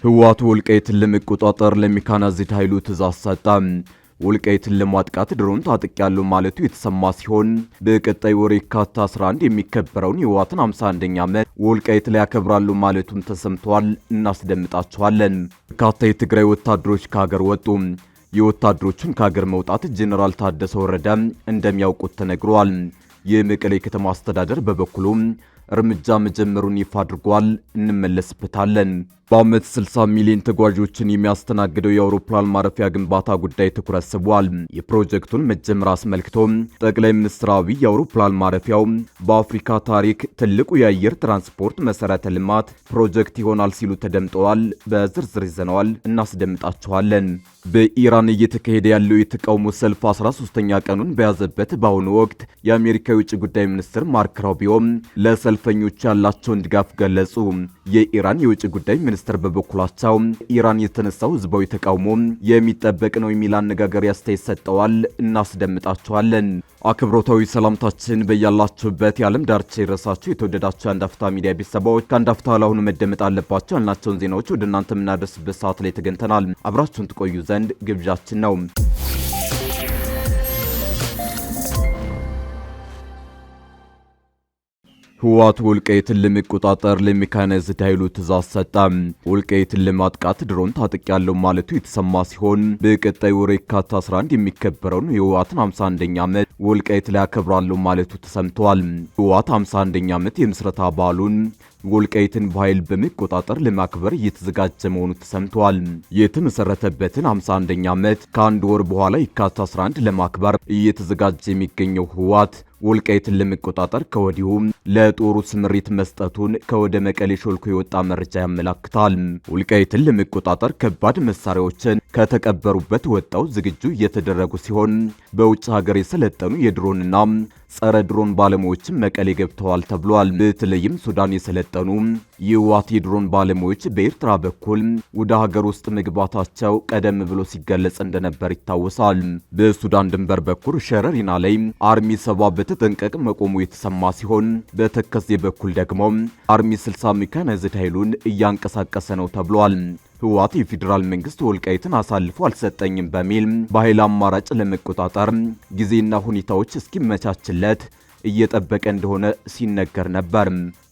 ህወሓት ወልቃይትን ለመቆጣጠር ለሜካናይዝድ ኃይሉ ትዕዛዝ ሰጠ። ወልቃይትን ለማጥቃት ድሮን ታጥቂያለሁ ማለቱ የተሰማ ሲሆን በቀጣይ ወር የካቲት 11 የሚከበረውን የህወሓትን 51ኛ ዓመት ወልቃይት ላይ ያከብራሉ ማለቱም ተሰምቷል። እናስደምጣቸዋለን። በርካታ የትግራይ ወታደሮች ከሀገር ወጡ። የወታደሮቹን ከሀገር መውጣት ጄኔራል ታደሰ ወረደ እንደሚያውቁት ተነግሯል። የመቀሌ ከተማ አስተዳደር በበኩሉ እርምጃ መጀመሩን ይፋ አድርጓል። እንመለስበታለን። በዓመት 60 ሚሊዮን ተጓዦችን የሚያስተናግደው የአውሮፕላን ማረፊያ ግንባታ ጉዳይ ትኩረት ስቧል። የፕሮጀክቱን መጀመር አስመልክቶ ጠቅላይ ሚኒስትር አብይ የአውሮፕላን ማረፊያው በአፍሪካ ታሪክ ትልቁ የአየር ትራንስፖርት መሰረተ ልማት ፕሮጀክት ይሆናል ሲሉ ተደምጠዋል። በዝርዝር ይዘነዋል፣ እናስደምጣቸዋለን። በኢራን እየተካሄደ ያለው የተቃውሞ ሰልፍ 13ኛ ቀኑን በያዘበት በአሁኑ ወቅት የአሜሪካ የውጭ ጉዳይ ሚኒስትር ማርክ ሩቢዮ ለሰልፈኞች ያላቸውን ድጋፍ ገለጹ። የኢራን የውጭ ጉዳይ ሚኒስትር በበኩላቸው ኢራን የተነሳው ህዝባዊ ተቃውሞ የሚጠበቅ ነው የሚል አነጋገር አስተያየት ሰጥተዋል። እናስደምጣቸዋለን። አክብሮታዊ ሰላምታችን በያላችሁበት የዓለም ዳርቻ ይድረሳችሁ። የተወደዳችሁ የአንድ አፍታ ሚዲያ ቤተሰቦች ከአንድ አፍታ ለአሁኑ መደመጥ አለባቸው ያልናቸውን ዜናዎች ወደ እናንተ የምናደርስበት ሰዓት ላይ ተገኝተናል። አብራችሁን ትቆዩ ዘንድ ግብዣችን ነው። ህወሓት ወልቃይትን ለመቆጣጠር ለሜካናይዝድ ኃይሉ ትዕዛዝ ሰጠ። ወልቃይትን ለማጥቃት ድሮን ታጥቂያለሁ ማለቱ የተሰማ ሲሆን በቀጣይ ወር የካቲት 11 የሚከበረውን የህወሓትን 51ኛ ዓመት ወልቃይት ላይ ያከብራለሁ ማለቱ ተሰምቷል። ህወሓት 51ኛ ዓመት የምስረታ በዓሉን ወልቃይትን በኃይል በመቆጣጠር ለማክበር እየተዘጋጀ መሆኑ ተሰምቷል። የተመሰረተበትን 51ኛ ዓመት ከአንድ ወር በኋላ የካቲት 11 ለማክበር እየተዘጋጀ የሚገኘው ህወሓት ወልቃይትን ለመቆጣጠር ከወዲሁ ለጦሩ ስምሪት መስጠቱን ከወደ መቀሌ ሾልኮ የወጣ መረጃ ያመላክታል። ወልቃይትን ለመቆጣጠር ከባድ መሳሪያዎችን ከተቀበሩበት ወጣው ዝግጁ እየተደረጉ ሲሆን በውጭ ሀገር የሰለጠኑ የድሮንና ጸረ ድሮን ባለሙያዎችም መቀሌ ገብተዋል ተብሏል። በተለይም ሱዳን የሰለጠኑ የህወሓት የድሮን ባለሙያዎች በኤርትራ በኩል ወደ ሀገር ውስጥ መግባታቸው ቀደም ብሎ ሲገለጽ እንደነበር ይታወሳል። በሱዳን ድንበር በኩል ሸረሪና ላይ አርሚ 70 በተጠንቀቅ መቆሙ የተሰማ ሲሆን በተከዜ በኩል ደግሞ አርሚ 60 ሜካናይዝድ ኃይሉን እያንቀሳቀሰ ነው ተብሏል። ህወሓት የፌዴራል መንግስት ወልቃይትን አሳልፎ አልሰጠኝም በሚል በኃይል አማራጭ ለመቆጣጠር ጊዜና ሁኔታዎች እስኪመቻችለት እየጠበቀ እንደሆነ ሲነገር ነበር።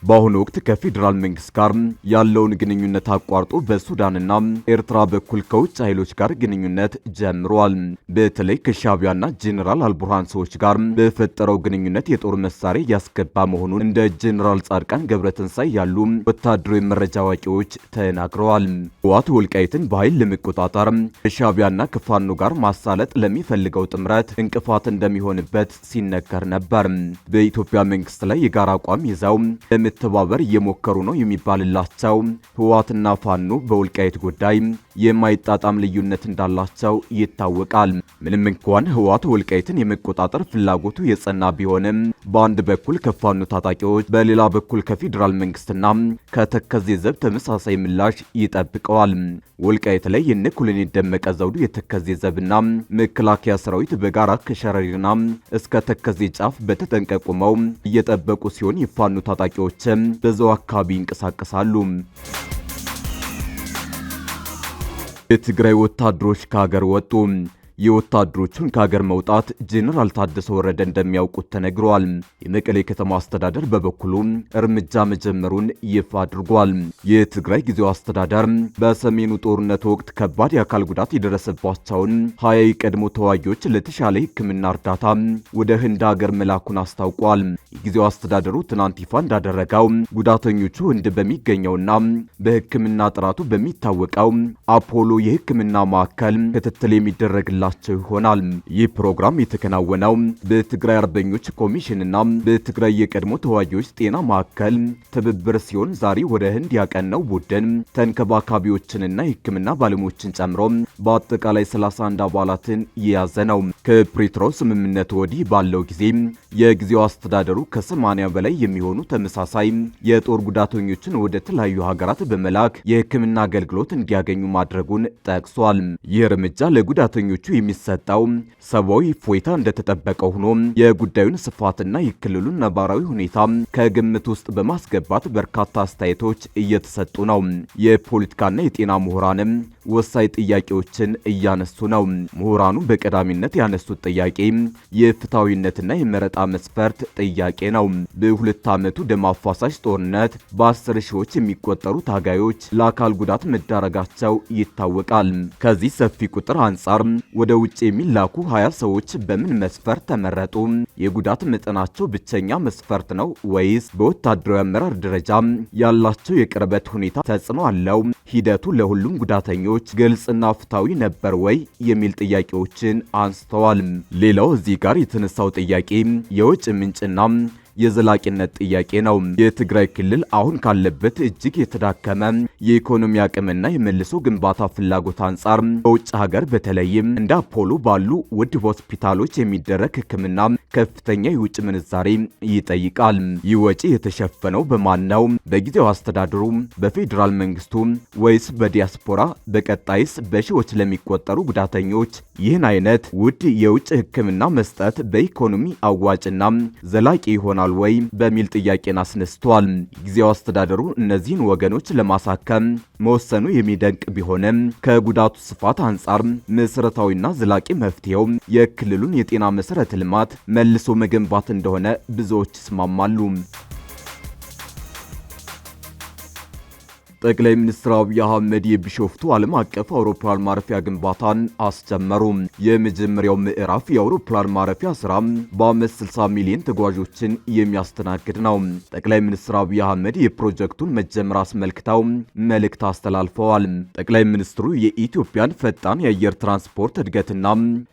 በአሁኑ ወቅት ከፌዴራል መንግስት ጋር ያለውን ግንኙነት አቋርጦ በሱዳንና ኤርትራ በኩል ከውጭ ኃይሎች ጋር ግንኙነት ጀምሯል። በተለይ ከሻቢያና ጄኔራል አልቡርሃን ሰዎች ጋር በፈጠረው ግንኙነት የጦር መሳሪያ ያስገባ መሆኑን እንደ ጄኔራል ጻድቃን ገብረትንሳይ ያሉ ወታደራዊ መረጃ አዋቂዎች ተናግረዋል። ህወሓት ወልቃይትን በኃይል ለመቆጣጠር ከሻቢያና ከፋኖ ጋር ማሳለጥ ለሚፈልገው ጥምረት እንቅፋት እንደሚሆንበት ሲነገር ነበር። በኢትዮጵያ መንግስት ላይ የጋራ አቋም ይዘው ተባበር እየሞከሩ ነው የሚባልላቸው ህወሓትና ፋኖ በወልቃይት ጉዳይ የማይጣጣም ልዩነት እንዳላቸው ይታወቃል። ምንም እንኳን ህወሓት ወልቃይትን የመቆጣጠር ፍላጎቱ የጸና ቢሆንም በአንድ በኩል ከፋኖ ታጣቂዎች፣ በሌላ በኩል ከፌዴራል መንግስትና ከተከዜ ዘብ ተመሳሳይ ምላሽ ይጠብቀዋል። ወልቃይት ላይ የነ ኮሎኔል ደመቀ ዘውዱ የተከዜ ዘብና መከላከያ ሰራዊት በጋራ ከሸረሪና እስከ ተከዜ ጫፍ በተጠንቀቅ ቆመው እየጠበቁ ሲሆን የፋኖ ታጣቂዎች በዛው አካባቢ ይንቀሳቀሳሉ። የትግራይ ወታደሮች ከሀገር ወጡ። የወታደሮቹን ከሀገር መውጣት ጄኔራል ታደሰ ወረደ እንደሚያውቁት ተነግሯል። የመቀሌ ከተማ አስተዳደር በበኩሉ እርምጃ መጀመሩን ይፋ አድርጓል። የትግራይ ጊዜያዊ አስተዳደር በሰሜኑ ጦርነት ወቅት ከባድ የአካል ጉዳት የደረሰባቸውን 20 የቀድሞ ተዋጊዎች ለተሻለ ሕክምና እርዳታ ወደ ህንድ ሀገር መላኩን አስታውቋል። የጊዜያዊ አስተዳደሩ ትናንት ይፋ እንዳደረገው ጉዳተኞቹ ህንድ በሚገኘውና በሕክምና ጥራቱ በሚታወቀው አፖሎ የሕክምና ማዕከል ክትትል የሚደረግላቸው ይሆናል። ይህ ፕሮግራም የተከናወነው በትግራይ አርበኞች ኮሚሽንና በትግራይ የቀድሞ ተዋጊዎች ጤና ማዕከል ትብብር ሲሆን ዛሬ ወደ ህንድ ያቀናው ቡድን ተንከባካቢዎችንና የሕክምና ባለሙያዎችን ጨምሮ በአጠቃላይ 31 አባላትን የያዘ ነው። ከፕሪቶሪያው ስምምነት ወዲህ ባለው ጊዜ የጊዜው አስተዳደሩ ከ80 በላይ የሚሆኑ ተመሳሳይ የጦር ጉዳተኞችን ወደ ተለያዩ ሀገራት በመላክ የሕክምና አገልግሎት እንዲያገኙ ማድረጉን ጠቅሷል። ይህ እርምጃ ለጉዳተኞቹ የሚሰጠው ሰብአዊ እፎይታ እንደተጠበቀው ሆኖ የጉዳዩን ስፋትና የክልሉን ነባራዊ ሁኔታ ከግምት ውስጥ በማስገባት በርካታ አስተያየቶች እየተሰጡ ነው። የፖለቲካና የጤና ምሁራንም ወሳኝ ጥያቄዎችን እያነሱ ነው። ምሁራኑ በቀዳሚነት ያነሱት ጥያቄ የፍትሐዊነትና የመረጣ መስፈርት ጥያቄ ነው። በሁለት ዓመቱ ደም አፋሳሽ ጦርነት በ10 ሺዎች የሚቆጠሩ ታጋዮች ለአካል ጉዳት መዳረጋቸው ይታወቃል። ከዚህ ሰፊ ቁጥር አንጻር ወደ ውጭ የሚላኩ 20 ሰዎች በምን መስፈርት ተመረጡ? የጉዳት መጠናቸው ብቸኛ መስፈርት ነው ወይስ በወታደራዊ አመራር ደረጃ ያላቸው የቅርበት ሁኔታ ተጽዕኖ አለው? ሂደቱ ለሁሉም ጉዳተኞች ግልጽና ፍትሐዊ ነበር ወይ የሚል ጥያቄዎችን አንስተዋል። ሌላው እዚህ ጋር የተነሳው ጥያቄ የውጭ ምንጭና የዘላቂነት ጥያቄ ነው። የትግራይ ክልል አሁን ካለበት እጅግ የተዳከመ የኢኮኖሚ አቅምና የመልሶ ግንባታ ፍላጎት አንጻር በውጭ ሀገር በተለይም እንደ አፖሎ ባሉ ውድ ሆስፒታሎች የሚደረግ ሕክምና ከፍተኛ የውጭ ምንዛሬ ይጠይቃል። ይህ ወጪ የተሸፈነው በማን ነው? በጊዜው አስተዳደሩ፣ በፌዴራል መንግስቱ ወይስ በዲያስፖራ? በቀጣይስ በሺዎች ለሚቆጠሩ ጉዳተኞች ይህን አይነት ውድ የውጭ ሕክምና መስጠት በኢኮኖሚ አዋጭና ዘላቂ ይሆናል ወይ በሚል ጥያቄን አስነስቷል። ጊዜው አስተዳደሩ እነዚህን ወገኖች ለማሳከም መወሰኑ የሚደንቅ ቢሆንም ከጉዳቱ ስፋት አንጻር መሰረታዊና ዘላቂ መፍትሄው የክልሉን የጤና መሰረተ ልማት መልሶ መገንባት እንደሆነ ብዙዎች ይስማማሉ። ጠቅላይ ሚኒስትር አብይ አህመድ የቢሾፍቱ ዓለም አቀፍ አውሮፕላን ማረፊያ ግንባታን አስጀመሩ። የመጀመሪያው ምዕራፍ የአውሮፕላን ማረፊያ ስራ በዓመት 60 ሚሊዮን ተጓዦችን የሚያስተናግድ ነው። ጠቅላይ ሚኒስትር አብይ አህመድ የፕሮጀክቱን መጀመር አስመልክተው መልእክት አስተላልፈዋል። ጠቅላይ ሚኒስትሩ የኢትዮጵያን ፈጣን የአየር ትራንስፖርት እድገትና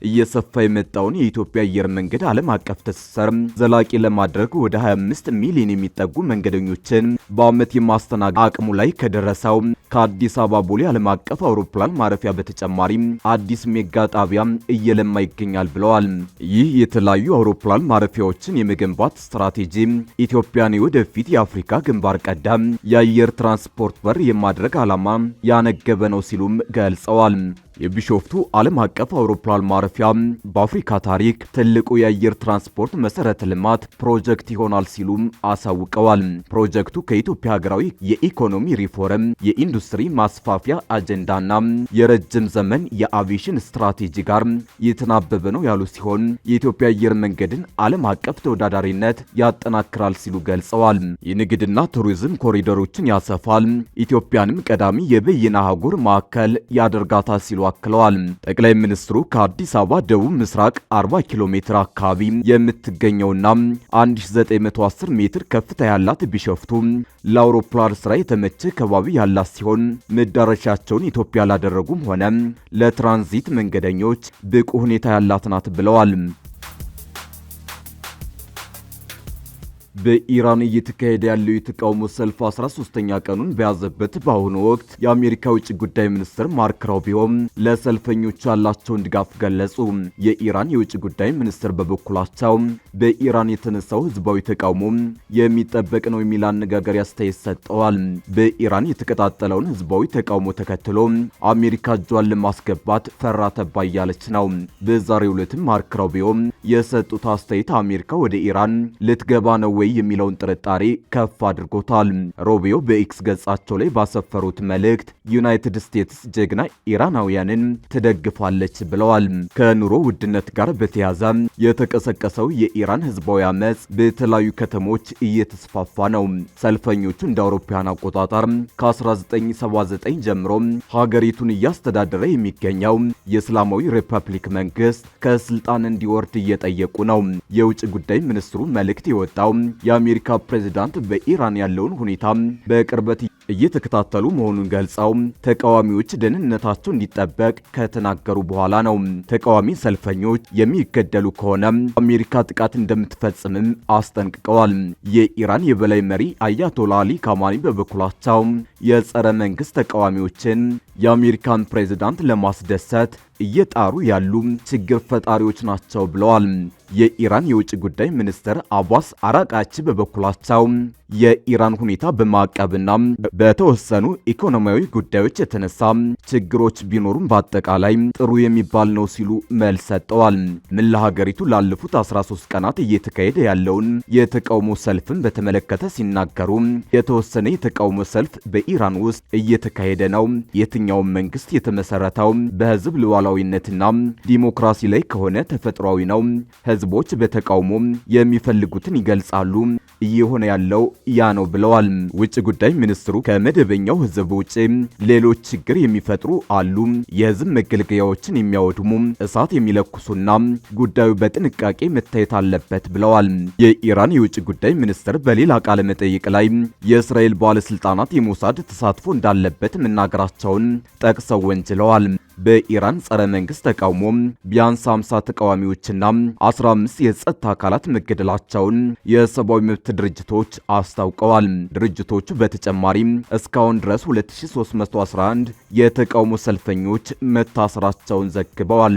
እየሰፋ የመጣውን የኢትዮጵያ አየር መንገድ ዓለም አቀፍ ትስስር ዘላቂ ለማድረግ ወደ 25 ሚሊዮን የሚጠጉ መንገደኞችን በዓመት የማስተናገድ አቅሙ ላይ ደረሰው ከአዲስ አበባ ቦሌ ዓለም አቀፍ አውሮፕላን ማረፊያ በተጨማሪ አዲስ ሜጋ ጣቢያ እየለማ ይገኛል ብለዋል። ይህ የተለያዩ አውሮፕላን ማረፊያዎችን የመገንባት ስትራቴጂ ኢትዮጵያን ወደፊት የአፍሪካ ግንባር ቀደም የአየር ትራንስፖርት በር የማድረግ ዓላማ ያነገበ ነው ሲሉም ገልጸዋል። የቢሾፍቱ ዓለም አቀፍ አውሮፕላን ማረፊያ በአፍሪካ ታሪክ ትልቁ የአየር ትራንስፖርት መሰረተ ልማት ፕሮጀክት ይሆናል ሲሉም አሳውቀዋል። ፕሮጀክቱ ከኢትዮጵያ ሀገራዊ የኢኮኖሚ ሪፎርም፣ የኢንዱስትሪ ማስፋፊያ አጀንዳና የረጅም ዘመን የአቪዬሽን ስትራቴጂ ጋር የተናበበ ነው ያሉ ሲሆን የኢትዮጵያ አየር መንገድን ዓለም አቀፍ ተወዳዳሪነት ያጠናክራል ሲሉ ገልጸዋል። የንግድና ቱሪዝም ኮሪደሮችን ያሰፋል፣ ኢትዮጵያንም ቀዳሚ የበይነ አህጉር ማዕከል ያደርጋታል ሲሉ አክለዋል። ጠቅላይ ሚኒስትሩ ከአዲስ አበባ ደቡብ ምስራቅ 40 ኪሎ ሜትር አካባቢ የምትገኘውና 1910 ሜትር ከፍታ ያላት ቢሾፍቱ ለአውሮፕላን ስራ የተመቸ ከባቢ ያላት ሲሆን መዳረሻቸውን ኢትዮጵያ ላደረጉም ሆነ ለትራንዚት መንገደኞች ብቁ ሁኔታ ያላት ናት ብለዋል። በኢራን እየተካሄደ ያለው የተቃውሞ ሰልፍ 13ኛ ቀኑን በያዘበት በአሁኑ ወቅት የአሜሪካ ውጭ ጉዳይ ሚኒስትር ማርክ ሩቢዮ ለሰልፈኞቹ ያላቸውን ድጋፍ ገለጹ። የኢራን የውጭ ጉዳይ ሚኒስትር በበኩላቸው በኢራን የተነሳው ህዝባዊ ተቃውሞ የሚጠበቅ ነው የሚል አነጋገር አስተያየት ሰጥተዋል። በኢራን የተቀጣጠለውን ህዝባዊ ተቃውሞ ተከትሎ አሜሪካ እጇን ለማስገባት ፈራ ተባ እያለች ነው። በዛሬው ዕለትም ማርክ ሩቢዮ የሰጡት አስተያየት አሜሪካ ወደ ኢራን ልትገባ ነው ወይ የሚለውን ጥርጣሬ ከፍ አድርጎታል። ሩቢዮ በኤክስ ገጻቸው ላይ ባሰፈሩት መልእክት ዩናይትድ ስቴትስ ጀግና ኢራናውያንን ትደግፋለች ብለዋል። ከኑሮ ውድነት ጋር በተያያዘ የተቀሰቀሰው የኢራን ህዝባዊ አመጽ በተለያዩ ከተሞች እየተስፋፋ ነው። ሰልፈኞቹ እንደ አውሮፓውያን አቆጣጠር ከ1979 ጀምሮ ሀገሪቱን እያስተዳደረ የሚገኘው የእስላማዊ ሪፐብሊክ መንግስት ከስልጣን እንዲወርድ እየጠየቁ ነው። የውጭ ጉዳይ ሚኒስትሩ መልእክት የወጣው የአሜሪካ ፕሬዝዳንት በኢራን ያለውን ሁኔታ በቅርበት እየተከታተሉ መሆኑን ገልጸው ተቃዋሚዎች ደህንነታቸው እንዲጠበቅ ከተናገሩ በኋላ ነው። ተቃዋሚ ሰልፈኞች የሚገደሉ ከሆነ አሜሪካ ጥቃት እንደምትፈጽምም አስጠንቅቀዋል። የኢራን የበላይ መሪ አያቶላ አሊ ካማኒ በበኩላቸው የጸረ መንግስት ተቃዋሚዎችን የአሜሪካን ፕሬዝዳንት ለማስደሰት እየጣሩ ያሉ ችግር ፈጣሪዎች ናቸው ብለዋል። የኢራን የውጭ ጉዳይ ሚኒስትር አባስ አራቃቺ በበኩላቸው የኢራን ሁኔታ በማዕቀብና በተወሰኑ ኢኮኖሚያዊ ጉዳዮች የተነሳ ችግሮች ቢኖሩም በአጠቃላይ ጥሩ የሚባል ነው ሲሉ መልስ ሰጥተዋል። መላ ሀገሪቱ ላለፉት 13 ቀናት እየተካሄደ ያለውን የተቃውሞ ሰልፍን በተመለከተ ሲናገሩ የተወሰነ የተቃውሞ ሰልፍ በኢራን ውስጥ እየተካሄደ ነው። የትኛውም መንግስት የተመሰረተው በህዝብ ሉዓላዊነትና ዲሞክራሲ ላይ ከሆነ ተፈጥሯዊ ነው። ህዝቦች በተቃውሞ የሚፈልጉትን ይገልጻሉ። እየሆነ ያለው ያ ነው ብለዋል። ውጭ ጉዳይ ሚኒስትሩ ከመደበኛው ህዝብ ውጪ ሌሎች ችግር የሚፈጥሩ አሉ፣ የህዝብ መገልገያዎችን የሚያወድሙ፣ እሳት የሚለኩሱና ጉዳዩ በጥንቃቄ መታየት አለበት ብለዋል። የኢራን የውጭ ጉዳይ ሚኒስትር በሌላ ቃለ መጠይቅ ላይ የእስራኤል ባለስልጣናት የሞሳድ ተሳትፎ እንዳለበት መናገራቸውን ጠቅሰው ወንጅለዋል። በኢራን ጸረ መንግስት ተቃውሞ ቢያንስ 50 ተቃዋሚዎችና 15 የጸጥታ አካላት መገደላቸውን የሰብአዊ መብት ድርጅቶች አስታውቀዋል። ድርጅቶቹ በተጨማሪም እስካሁን ድረስ 2311 የተቃውሞ ሰልፈኞች መታሰራቸውን ዘግበዋል።